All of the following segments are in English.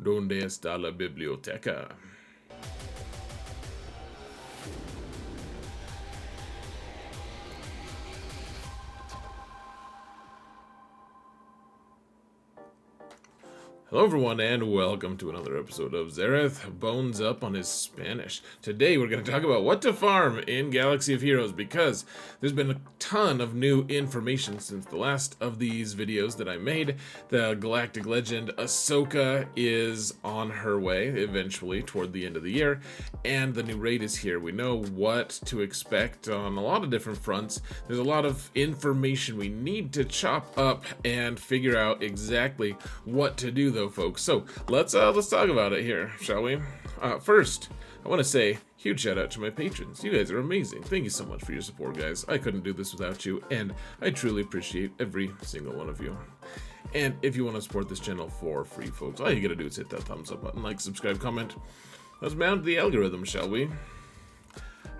¿Dónde está la biblioteca? Hello everyone and welcome to another episode of Zareth Bones Up on his Spanish. Today we're going to talk about what to farm in Galaxy of Heroes because there's been a ton of new information since the last of these videos that I made. The Galactic Legend Ahsoka is on her way eventually toward the end of the year, and the new raid is here. We know what to expect on a lot of different fronts. There's a lot of information we need to chop up and figure out exactly what to do though, folks. So let's talk about it here, shall we? First, I want to say huge shout out to my patrons. You guys are amazing. Thank you so much for your support, guys. I couldn't do this without you, and I truly appreciate every single one of you. And if you want to support this channel for free, folks, all you gotta do is hit that thumbs up button, like, subscribe, comment. Let's mount the algorithm, shall we?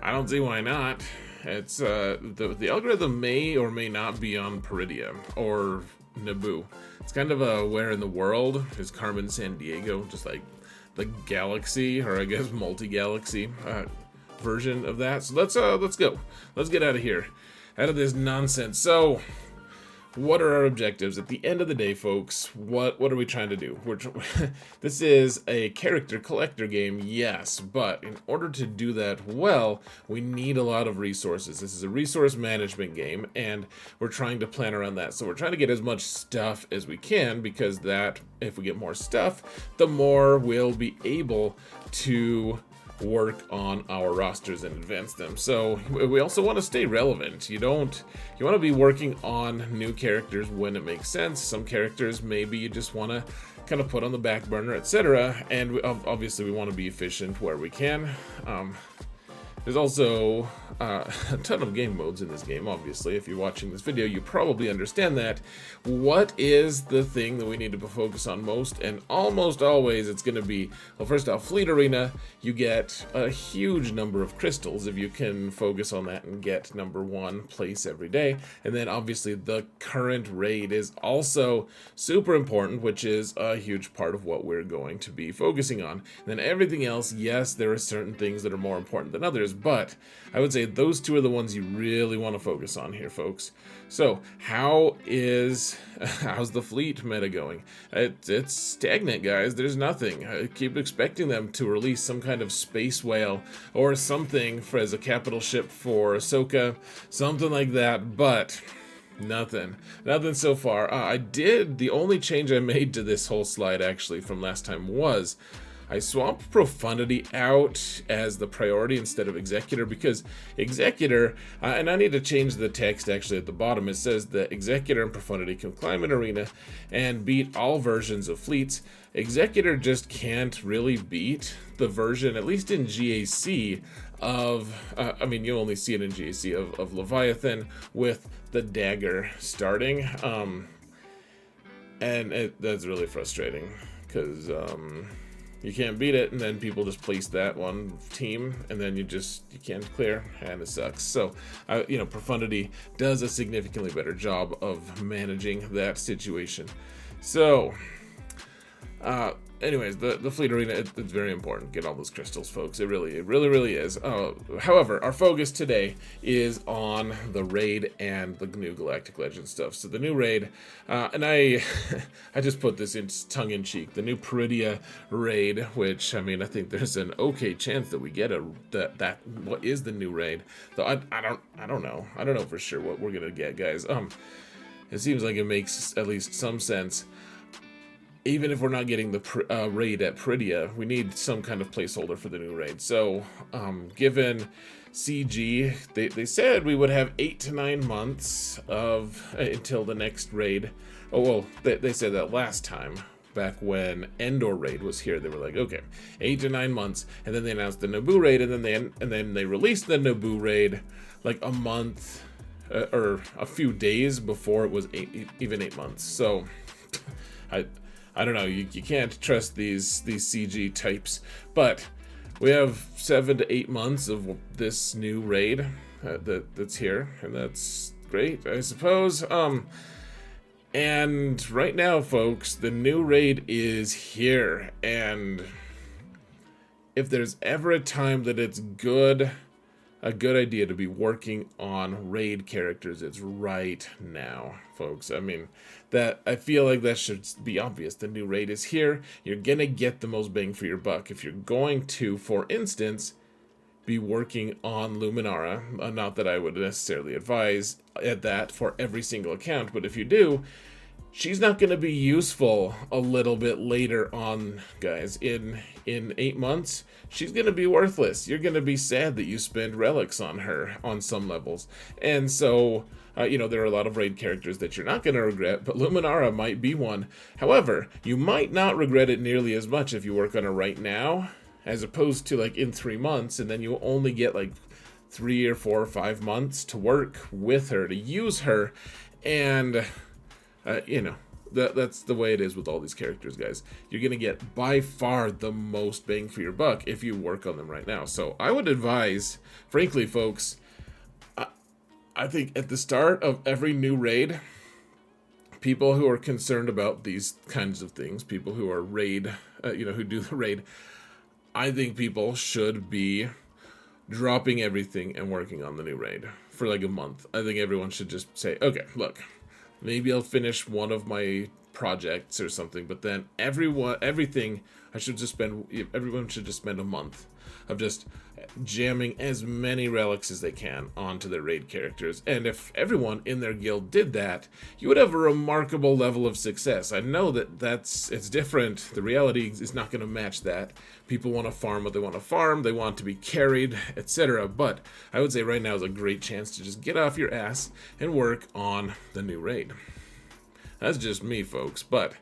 I don't see why not. It's the algorithm may or may not be on Peridia or Naboo. It's kind of a where in the world is Carmen San Diego, just like the galaxy, or I guess multi-galaxy version of that. So let's go. Let's get out of here, out of this nonsense. So what are our objectives at the end of the day, folks? What are we trying to do? This is a character collector game, yes, but in order to do that well, we need a lot of resources. This is a resource management game, and we're trying to plan around that. So we're trying to get as much stuff as we can, because that, if we get more stuff, the more we'll be able to work on our rosters and advance them. So we also want to stay relevant. You want to be working on new characters when it makes sense. Some characters maybe you just want to kind of put on the back burner, etc. And obviously we want to be efficient where we can. There's also a ton of game modes in this game, obviously. If you're watching this video, you probably understand that. What is the thing that we need to focus on most? And almost always it's going to be, well, first off, Fleet Arena. You get a huge number of crystals if you can focus on that and get #1 place every day. And then obviously the current raid is also super important, which is a huge part of what we're going to be focusing on. And then everything else, yes, there are certain things that are more important than others, but I would say those two are the ones you really want to focus on here, folks. So how's the fleet meta going? It's stagnant, guys. There's nothing. I keep expecting them to release some kind of space whale or something as a capital ship for Ahsoka, something like that, but nothing so far. The only change I made to this whole slide actually from last time was I swapped Profundity out as the priority instead of Executor, because Executor, and I need to change the text actually at the bottom. It says that Executor and Profundity can climb an arena and beat all versions of fleets. Executor just can't really beat the version, at least in GAC, of, I mean, you only see it in GAC, of Leviathan with the dagger starting. And that's really frustrating, because you can't beat it, and then people just place that one team, and then you can't clear, and it sucks. So, Profundity does a significantly better job of managing that situation. So, anyways, the fleet arena, it's very important. Get all those crystals, folks. It really is. However, our focus today is on the raid and the new Galactic Legend stuff. So the new raid, and I just put this in tongue-in-cheek, the new Peridia raid, which, I mean, I think there's an okay chance that we get what is the new raid. Though I don't know for sure what we're gonna get, guys. It seems like it makes at least some sense. Even if we're not getting the raid at Peridia, we need some kind of placeholder for the new raid. So, given CG, they said we would have 8 to 9 months until the next raid. Oh, well, they said that last time, back when Endor raid was here. They were like, okay, 8 to 9 months, and then they announced the Naboo raid, and then they released the Naboo raid like a month or a few days before it was even 8 months. So, I don't know, you can't trust these CG types, but we have 7 to 8 months of this new raid that's here, and that's great, I suppose. And right now, folks, the new raid is here, and if there's ever a time that it's a good idea to be working on raid characters, it's right now, folks. I mean, I feel like that should be obvious. The new raid is here. You're gonna get the most bang for your buck. If you're going to, for instance, be working on Luminara, not that I would necessarily advise at that for every single account, but if you do, she's not going to be useful a little bit later on, guys. In 8 months, she's going to be worthless. You're going to be sad that you spend relics on her on some levels. And so, there are a lot of raid characters that you're not going to regret, but Luminara might be one. However, you might not regret it nearly as much if you work on her right now, as opposed to like in 3 months, and then you only get like 3 or 4 or 5 months to work with her, to use her, and that's the way it is with all these characters, guys. You're gonna get by far the most bang for your buck if you work on them right now. So I would advise, frankly, folks, I think at the start of every new raid, people who are concerned about these kinds of things, people who are raid, who do the raid, I think people should be dropping everything and working on the new raid for like a month. I think everyone should just say, okay, look, maybe I'll finish one of my projects or something, but then everyone should just spend a month of just jamming as many relics as they can onto their raid characters. And if everyone in their guild did that, you would have a remarkable level of success. I know that it's different. The reality is not going to match that. People want to farm what they want to farm, they want to be carried, etc. But I would say right now is a great chance to just get off your ass and work on the new raid. That's just me, folks, but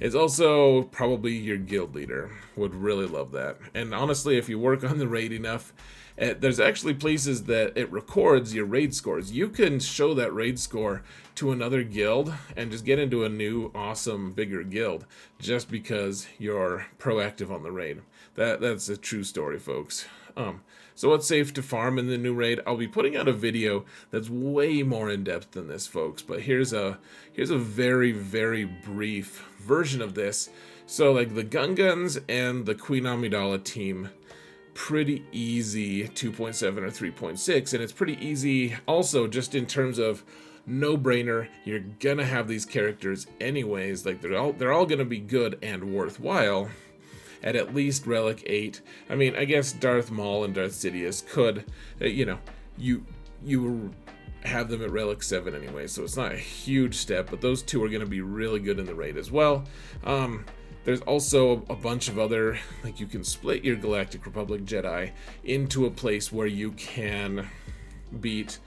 it's also probably your guild leader would really love that. And honestly, if you work on the raid enough, there's actually places that it records your raid scores. You can show that raid score to another guild and just get into a new, awesome, bigger guild just because you're proactive on the raid. That's a true story, folks. So what's safe to farm in the new raid? I'll be putting out a video that's way more in depth than this, folks. But here's a very, very brief version of this. So like the Gungans and the Queen Amidala team, pretty easy 2.7 or 3.6, and it's pretty easy also just in terms of no-brainer. You're gonna have these characters anyways. Like they're all gonna be good and worthwhile at least Relic 8. I mean, I guess Darth Maul and Darth Sidious could, you have them at Relic 7 anyway, so it's not a huge step, but those two are going to be really good in the raid as well. There's also a bunch of other, like you can split your Galactic Republic Jedi into a place where you can beat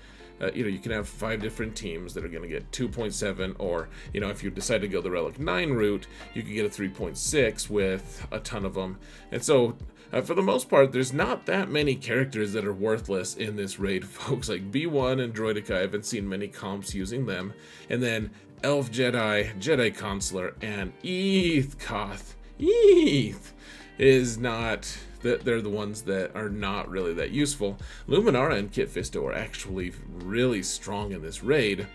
you can have 5 different teams that are going to get 2.7, or, if you decide to go the Relic 9 route, you can get a 3.6 with a ton of them. And so, for the most part, there's not that many characters that are worthless in this raid, folks. Like B1 and Droidica, I haven't seen many comps using them. And then Elf Jedi, Jedi Consular, and Koth. Is not... They're the ones that are not really that useful. Luminara and Kit Fisto are actually really strong in this raid.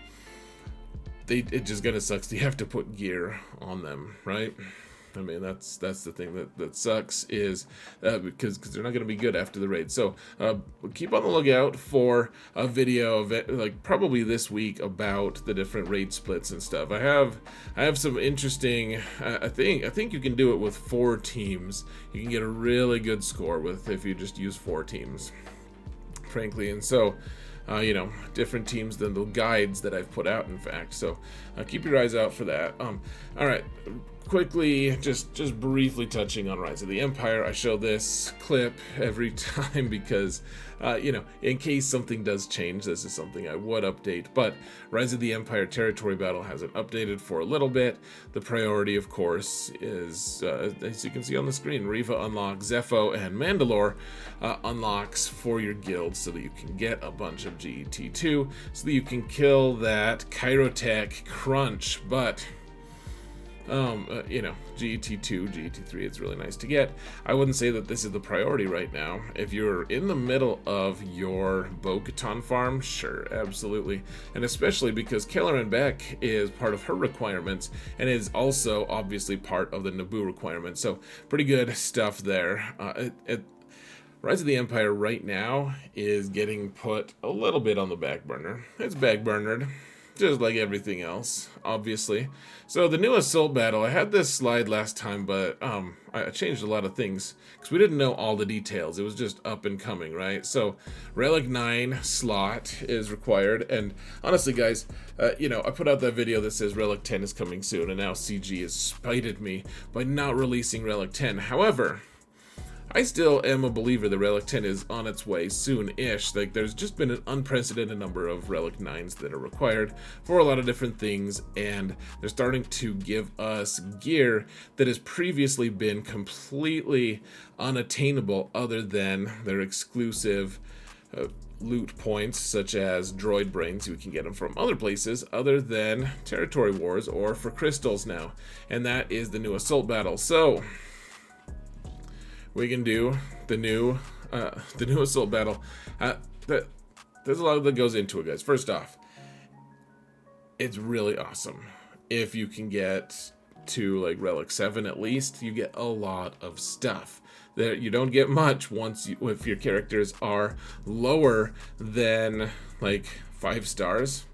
It just kind of sucks. You have to put gear on them, right? I mean, that's the thing that sucks, is because they're not going to be good after the raid. So keep on the lookout for a video of it, like probably this week, about the different raid splits and stuff. I have some interesting. I think you can do it with 4 teams. You can get a really good score if you just use 4 teams, frankly. And so, different teams than the guides that I've put out, in fact. So keep your eyes out for that. All right. Quickly, just briefly touching on Rise of the Empire. I show this clip every time because, in case something does change, this is something I would update. But Rise of the Empire Territory Battle hasn't updated for a little bit. The priority, of course, is, as you can see on the screen, Riva unlocks, Zepho and Mandalore unlocks for your guild so that you can get a bunch of GET2, so that you can kill that Kyrotech crunch. But You know, GT2, GT3, it's really nice to get. I wouldn't say that this is the priority right now. If you're in the middle of your Bo-Katan farm, sure, absolutely. And especially because Kelleran Beck is part of her requirements and is also obviously part of the Naboo requirements. So pretty good stuff there. Rise of the Empire right now is getting put a little bit on the back burner. It's back burnered, just like everything else, obviously. So the new assault battle, I had this slide last time, but I changed a lot of things because we didn't know all the details. It was just up and coming, right? So Relic 9 slot is required, and honestly, guys, you know, I put out that video that says Relic 10 is coming soon, and now CG has spited me by not releasing Relic 10. However, I still am a believer that Relic 10 is on its way soon-ish. Like, there's just been an unprecedented number of Relic 9s that are required for a lot of different things, and they're starting to give us gear that has previously been completely unattainable other than their exclusive loot points, such as droid brains. We can get them from other places other than Territory Wars or for crystals now, and that is the new assault battle. So we can do the new assault battle. There's a lot that goes into it, guys. First off, it's really awesome. If you can get to like Relic 7 at least, you get a lot of stuff. There, you don't get much if your characters are lower than like 5 stars.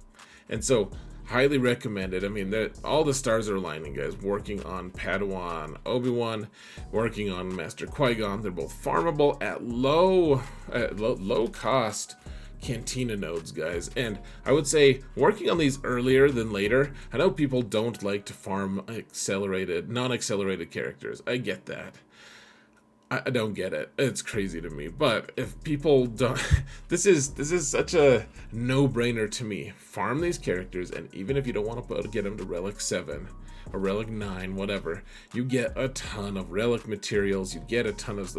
And so highly recommended. I mean, all the stars are aligning, guys. Working on Padawan Obi-Wan, working on Master Qui-Gon. They're both farmable at low cost Cantina nodes, guys. And I would say working on these earlier than later. I know people don't like to farm non-accelerated characters. I get that. I don't get it. It's crazy to me. But if people don't, this is such a no-brainer to me. Farm these characters, and even if you don't want to get them to Relic 7 or Relic 9, whatever, you get a ton of Relic materials. You get a ton of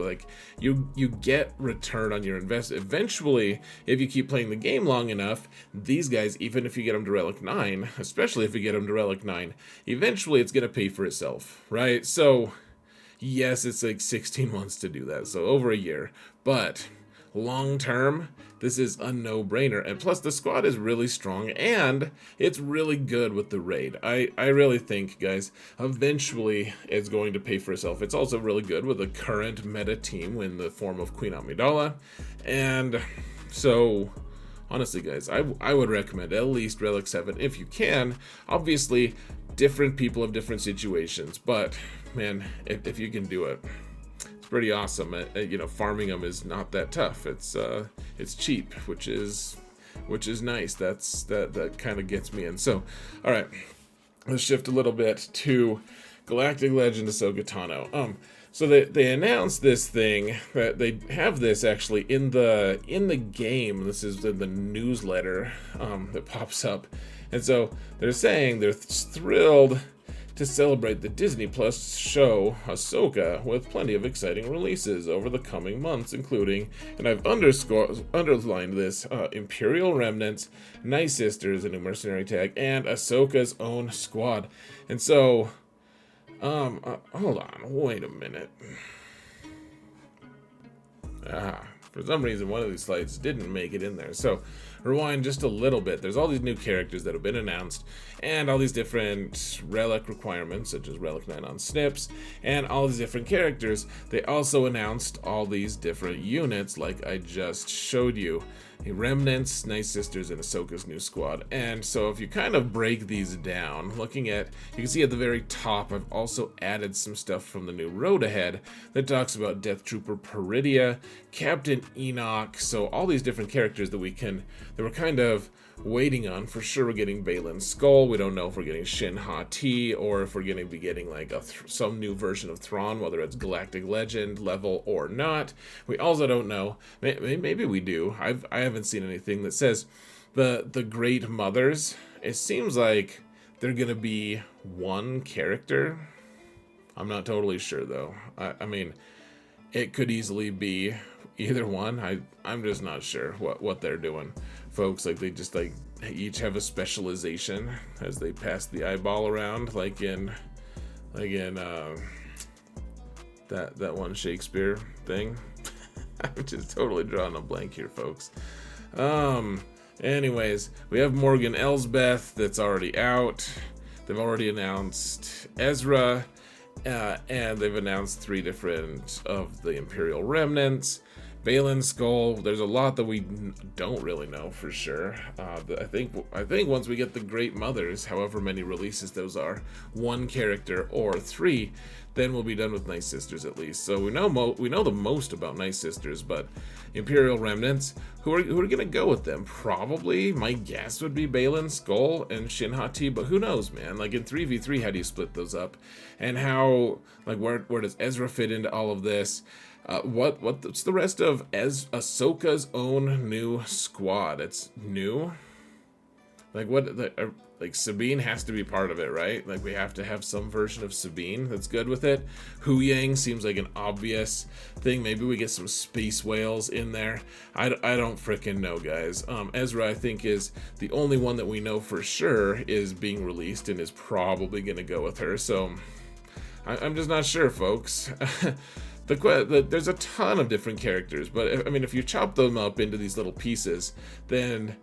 you get return on your investment. Eventually, if you keep playing the game long enough, these guys, even if you get them to Relic 9, especially if you get them to Relic 9, eventually it's gonna pay for itself, right? So yes, it's like 16 months to do that, so over a year. But long term, this is a no-brainer. And plus, the squad is really strong, and it's really good with the raid. I really think, guys, eventually it's going to pay for itself. It's also really good with the current meta team in the form of Queen Amidala. And so, honestly, guys, I would recommend at least Relic 7 if you can. Obviously, different people have different situations, but man, if you can do it, it's pretty awesome. You know, farming them is not that tough. It's cheap, which is nice. That kind of gets me in. So, all right, let's shift a little bit to Galactic Legend Ahsoka Tano. So they announced this thing that they have this actually in the game. This is in the newsletter that pops up, and so they're saying they're thrilled to celebrate the Disney Plus show Ahsoka with plenty of exciting releases over the coming months, including, and I've underlined this, Imperial Remnants, Night Sisters, a new mercenary tag, and Ahsoka's own squad. And so, hold on, wait a minute. For some reason, one of these slides didn't make it in there. So, rewind just a little bit. There's all these new characters that have been announced, and all these different relic requirements, such as Relic 9 on Snips, and all these different characters. They also announced all these different units, like I just showed you. Remnants, Night Sisters, and Ahsoka's new squad. And so if you kind of break these down, looking at, you can see at the very top, I've also added some stuff from the new Road Ahead that talks about Death Trooper Peridia, Captain Enoch, so all these different characters that we're kind of waiting on. For sure we're getting Baylan Skull. We don't know if we're getting Shin Ha-Ti or if we're going to be getting like some new version of Thrawn, whether it's Galactic Legend level or not. We also don't know. Maybe we do. I haven't seen anything that says the Great Mothers. It seems like they're going to be one character. I'm not totally sure though. I mean, it could easily be either one. I'm just not sure what they're doing, folks. Like they just each have a specialization as they pass the eyeball around, like in Again, that one Shakespeare thing. I'm just totally drawing a blank here, folks. Anyways, we have Morgan Elsbeth that's already out. They've already announced Ezra, and they've announced 3 different of the Imperial remnants. Baylan Skull. There's a lot that we don't really know for sure. I think once we get the Great Mothers, however many releases those are, 1 character or 3, then we'll be done with Night Sisters at least. So we know the most about Night Sisters, but Imperial remnants, who are gonna go with them? Probably, my guess would be Baylan Skull and Shin Hati, but who knows, man? Like in 3v3, how do you split those up? And how, like, where does Ezra fit into all of this? What's the rest of Ahsoka's own new squad? It's new. Like like Sabine has to be part of it, right? Like we have to have some version of Sabine that's good with it. Hu Yang seems like an obvious thing. Maybe we get some space whales in there. I don't freaking know, guys. Ezra, I think, is the only one that we know for sure is being released and is probably gonna go with her. So I'm just not sure, folks. There's a ton of different characters, but I mean, if you chop them up into these little pieces, then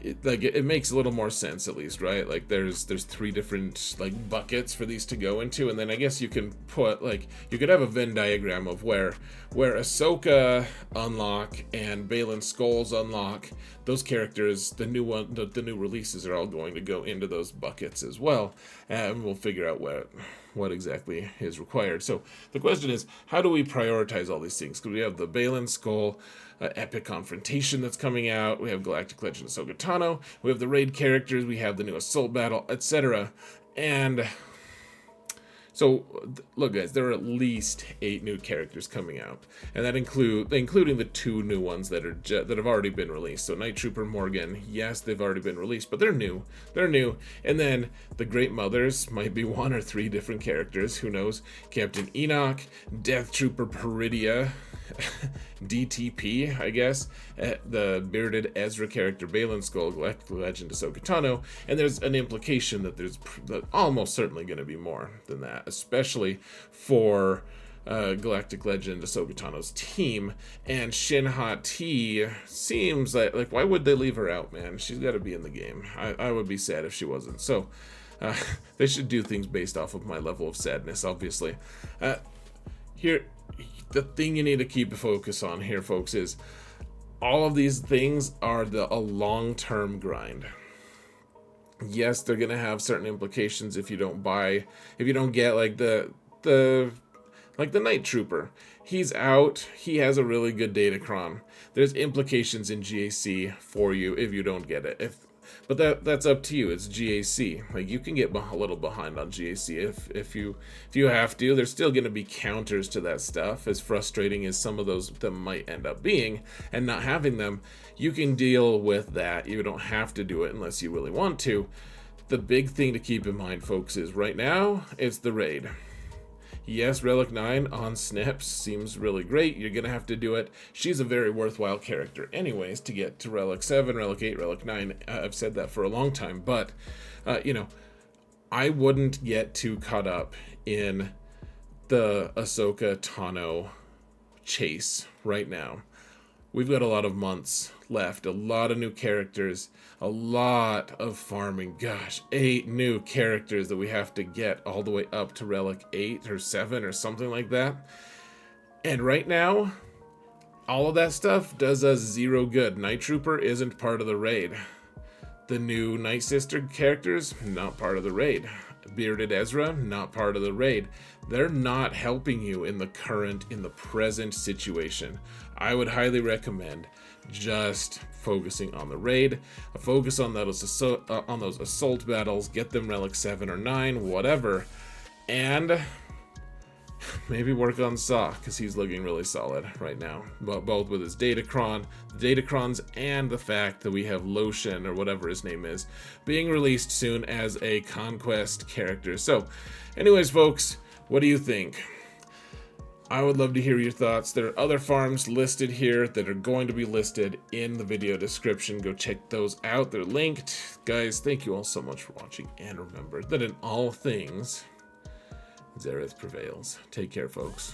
it makes a little more sense, at least, right? Like there's 3 different like buckets for these to go into, and then I guess you can put, like, you could have a Venn diagram of where Ahsoka unlock and Baylan Skulls unlock. Those characters, the new releases are all going to go into those buckets as well, and we'll figure out what exactly is required. So the question is, how do we prioritize all these things? Because we have the Baylan Skull epic confrontation that's coming out, we have Galactic Legend of Ahsoka Tano, we have the raid characters, we have the new assault battle, etc. And so, look, guys, there are at least 8 new characters coming out, and that including the 2 new ones that have already been released. So, Night Trooper Morgan, yes, they've already been released, but they're new. And then the Great Mothers might be 1 or 3 different characters. Who knows? Captain Enoch, Death Trooper Peridia, DTP, I guess, the bearded Ezra character Baylan Skull, Galactic Legend of Ahsoka Tano, and there's an implication that there's almost certainly going to be more than that, especially for Galactic Legend Ahsoka Tano's team. And Shin Hati seems like why would they leave her out, man? She's got to be in the game. I would be sad if she wasn't. So they should do things based off of my level of sadness, obviously. Here, the thing you need to keep a focus on here, folks, is all of these things are a long-term grind. Yes, they're gonna have certain implications if you don't get like the Night Trooper. He's out. He has a really good datacron. There's implications in GAC for you if you don't get it. But that's up to you. It's GAC. Like, you can get a little behind on GAC if you have to. There's still going to be counters to that stuff, as frustrating as some of them might end up being, and not having them, you can deal with that. You don't have to do it unless you really want to. The big thing to keep in mind, folks, is right now it's the raid. Yes, Relic 9 on Snips seems really great. You're going to have to do it. She's a very worthwhile character anyways to get to Relic 7, Relic 8, Relic 9. I've said that for a long time, but, I wouldn't get too caught up in the Ahsoka Tano chase right now. We've got a lot of months left, a lot of new characters, a lot of farming. Gosh, 8 new characters that we have to get all the way up to Relic 8 or 7 or something like that. And right now, all of that stuff does us 0 good. Night Trooper isn't part of the raid. The new Night Sister characters, not part of the raid. Bearded Ezra, not part of the raid. They're not helping you in the present situation. I would highly recommend just focusing on the raid, focus on those assault battles, get them Relic 7 or 9, whatever, and maybe work on Saw, because he's looking really solid right now, both with his datacrons, and the fact that we have Lotion, or whatever his name is, being released soon as a conquest character. So, anyways, folks, what do you think? I would love to hear your thoughts. There are other farms listed here that are going to be listed in the video description. Go check those out. They're linked. Guys, thank you all so much for watching. And remember that in all things, Zareth prevails. Take care, folks.